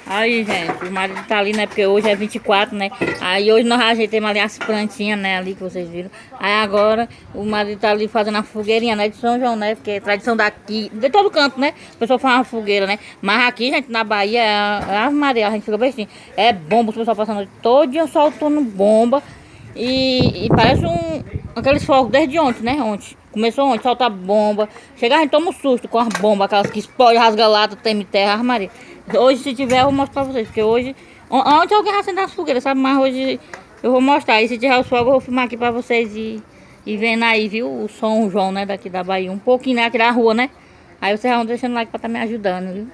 Aí, gente, o marido tá ali, né? Porque hoje é 24, né? Aí hoje nós ajeitamos ali as plantinhas, né? Ali que vocês viram. Aí agora o marido tá ali fazendo a fogueirinha, né? De São João, né? Porque é tradição daqui, de todo canto, né? O pessoal faz uma fogueira, né? Mas aqui, gente, na Bahia, Ave Maria, a gente fica bem assim. É bomba, o pessoal passando a noite todo dia soltando bomba. E parece aqueles fogos desde ontem, né? Ontem. Começou ontem, soltar bomba. Chega, a gente toma um susto com as bombas, aquelas que explodem, rasga lata, tem terra, Ave Maria. Hoje, se tiver, eu vou mostrar pra vocês. Porque hoje... Ontem alguém acendeu as fogueiras, sabe? Mas hoje eu vou mostrar. E se tiver os fogos, eu vou filmar aqui pra vocês e vendo aí, viu? O São João, né? Daqui da Bahia. Um pouquinho, né? Aqui da rua, né? Aí vocês vão deixando like pra estar me ajudando, viu?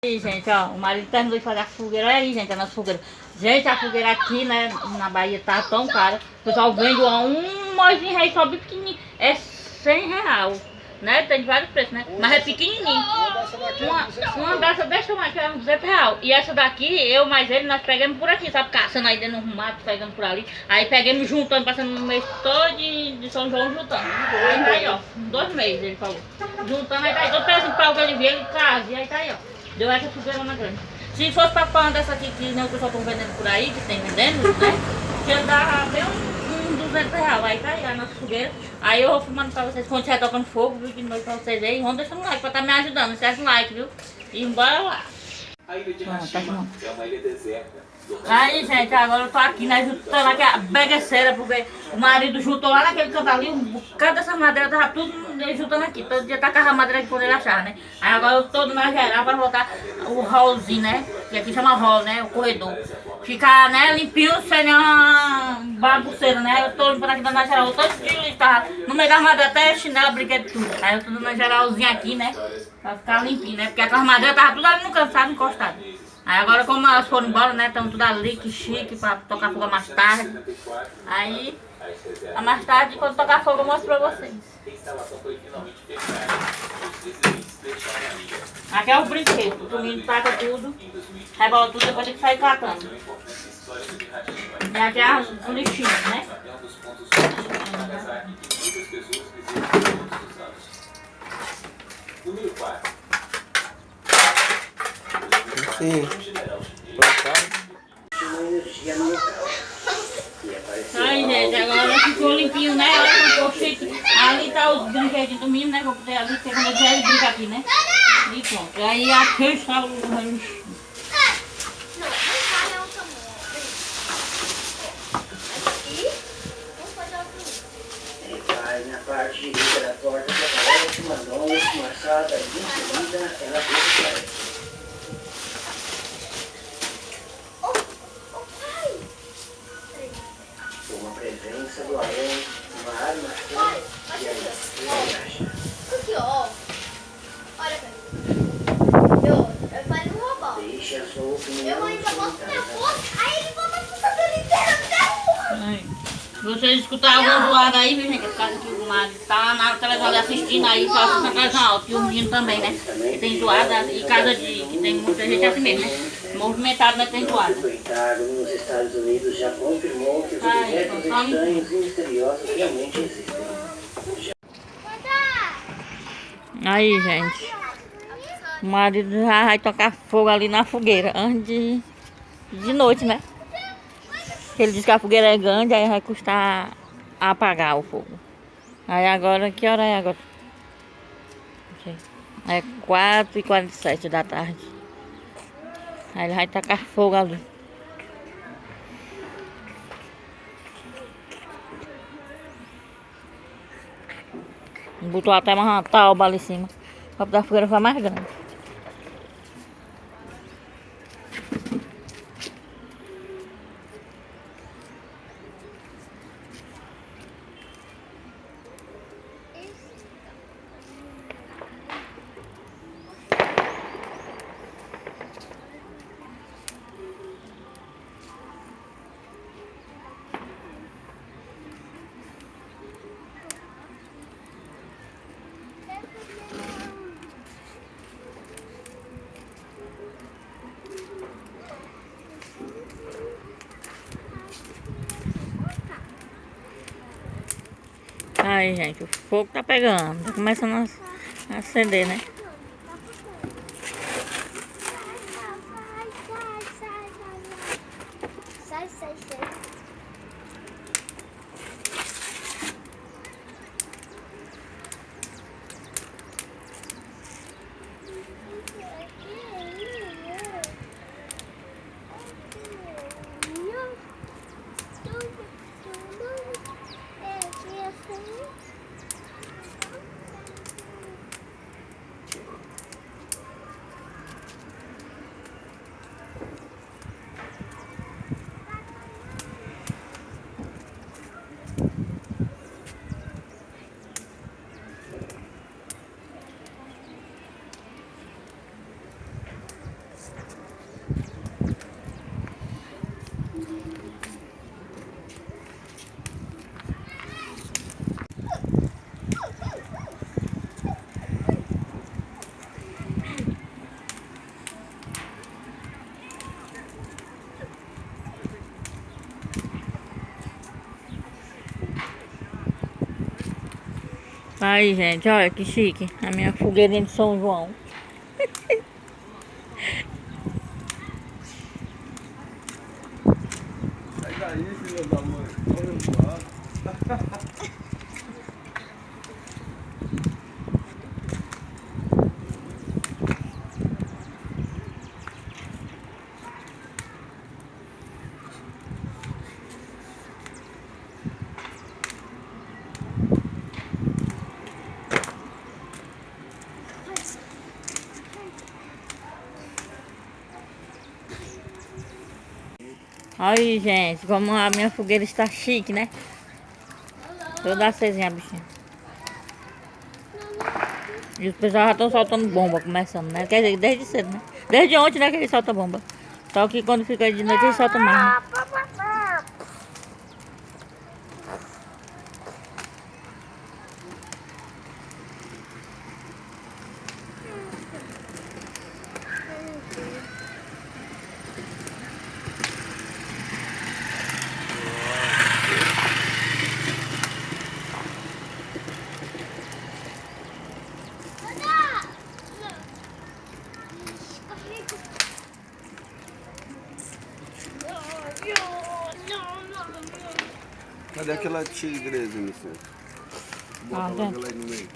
Aí, gente, ó, o marido terminou de fazer a fogueira. Olha aí, gente, a nossa fogueira. Gente, a fogueira aqui, né, na Bahia tá tão cara. O pessoal vende um moizinho rei só bem pequenininho. É R$100, né? Tem de vários preços, né? Mas é pequenininho. Uma dessa desse tamanho, que é uns R$200. E essa daqui, eu mais ele, nós pegamos por aqui, sabe? Caçando aí dentro do mato, pegando por ali. Aí pegamos juntando, passando no mês todo de São João juntando. Aí tá aí, ó. 2 meses, ele falou. Juntando, aí tá aí. Todo pedaço de pau que ele viu, ele casa. E aí tá aí, ó. Deu essa fogueira na grande. Se fosse pra pão dessa aqui que nem o pessoal estão vendendo por aí, que tem vendendo, né? Já dá bem uns R$200. Aí tá aí a nossa fogueira. Aí eu vou filmando pra vocês quando estiver tocando fogo, viu? De noite pra vocês aí. Vão deixando um like pra estar me ajudando. Deixa um like, viu? E bora lá. A ilha de Hashima é uma ilha deserta. Aí, gente, agora eu tô aqui, né, juntando aqui a bagaceira, porque o marido juntou lá naquele canto ali, um bocado dessas madeiras tava tudo juntando aqui. Todo dia tá com a madeira que poder achar, né? Aí agora eu tô na geral pra botar o hallzinho, né? Que aqui chama hall, né? O corredor. Ficar, né, limpinho, sem nenhuma bagunceira, né? Eu tô limpando aqui na geral, eu tô de tá no meio da madeira, até chinelo, brinquedo, tudo. Aí eu tô dando na geralzinha aqui, né? Pra ficar limpinho, né? Porque aquelas madeiras tava tudo ali no canto, sabe? Encostado. Aí agora como elas foram embora, né, estão tudo ali, que chique, pra tocar fogo mais tarde. Aí, mais tarde, quando tocar fogo, eu mostro pra vocês. Aqui é o brinquedo, o menino taca tudo, rebola tudo, depois tem que sair catando. E aqui é os lixinhos, né? Sim. Ai, gente, agora ficou limpinho, né? Olha ficou chique. Ali tá os brinquedinhos do menino, né? Que eu botei ali, porque quando eu vier ele brinca aqui, né? E pronto. Aí aqui está o lixo. Na parte direita da torta, aparece uma noz, uma assada e em seguida ela fica. Uma presença do além, uma armação e a viagem. Aqui, ó. Olha pra mim. Eu falei no robô. Deixe a sua opinião. Eu ainda boto minha força, aí ele bota a força dele inteira até a rua. Vocês escutaram algum zoado aí, viu, gente? É por causa que o marido tá na televisão ali assistindo aí, só essa televisão alta. E o menino também, né? Que tem zoada e casa que tem muita gente assim mesmo, né? Movimentado, né? Tem zoada. O Pentágono nos Estados Unidos já confirmou que os objetos estranhos e misteriosos realmente existem. Aí, gente. O marido já vai tocar fogo ali na fogueira antes de noite, né? Ele disse que a fogueira é grande, aí vai custar apagar o fogo. Aí agora, que hora é agora? É 4h47 da tarde. Aí ele vai tacar fogo ali. Botou até uma tauba ali em cima, pra poder a fogueira ficar mais grande. Aí, gente, o fogo tá pegando. Tá começando a acender, né? Sai, sai, sai. Aí, gente, olha que chique. A minha fogueirinha de São João. Sai daí, filho da mãe. Olha lá. Aí, gente, como a minha fogueira está chique, né? Toda acesinha, bichinha. E os pessoal já estão soltando bomba, começando, né? Quer dizer, desde cedo, né? Desde ontem, né, que eles soltam bomba. Só que quando fica de noite, eles soltam mais, né? Cadê aquela tigresa, meu senhor? Bota logo ela aí no meio.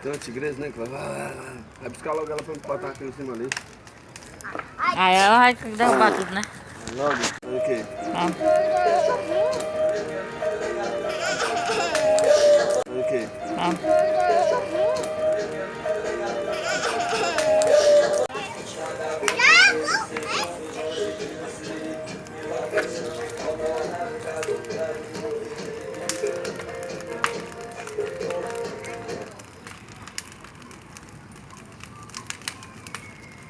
Tem uma tigresa, né? Que vai buscar logo ela pra botar aqui em cima ali. Aí ela vai derrubar tudo, né? Logo? Olha aqui. Olha aqui.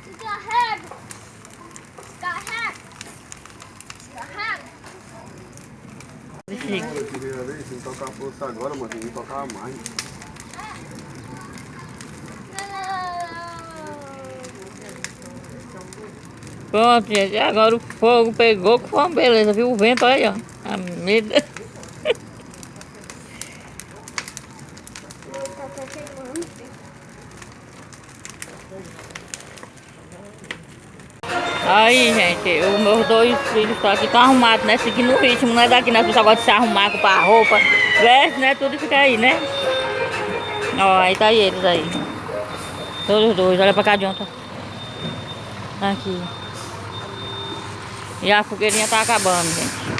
Descarrega. Descarrega. Descarrega. Chique. Eu queria ver se tocar a força agora, mas tem que tocar mais. Pronto, gente. Agora o fogo pegou com uma beleza, viu? O vento, olha aí, ó. A medo. Aí, gente, os meus dois filhos estão aqui, estão arrumados, né? Seguindo o ritmo, não é daqui, né? Os pessoal gostam de se arrumar, comprar roupa, veste, né? Tudo fica aí, né? Ó, aí tá eles aí. Todos os dois, olha pra cá de ontem. Aqui. E a fogueirinha tá acabando, gente.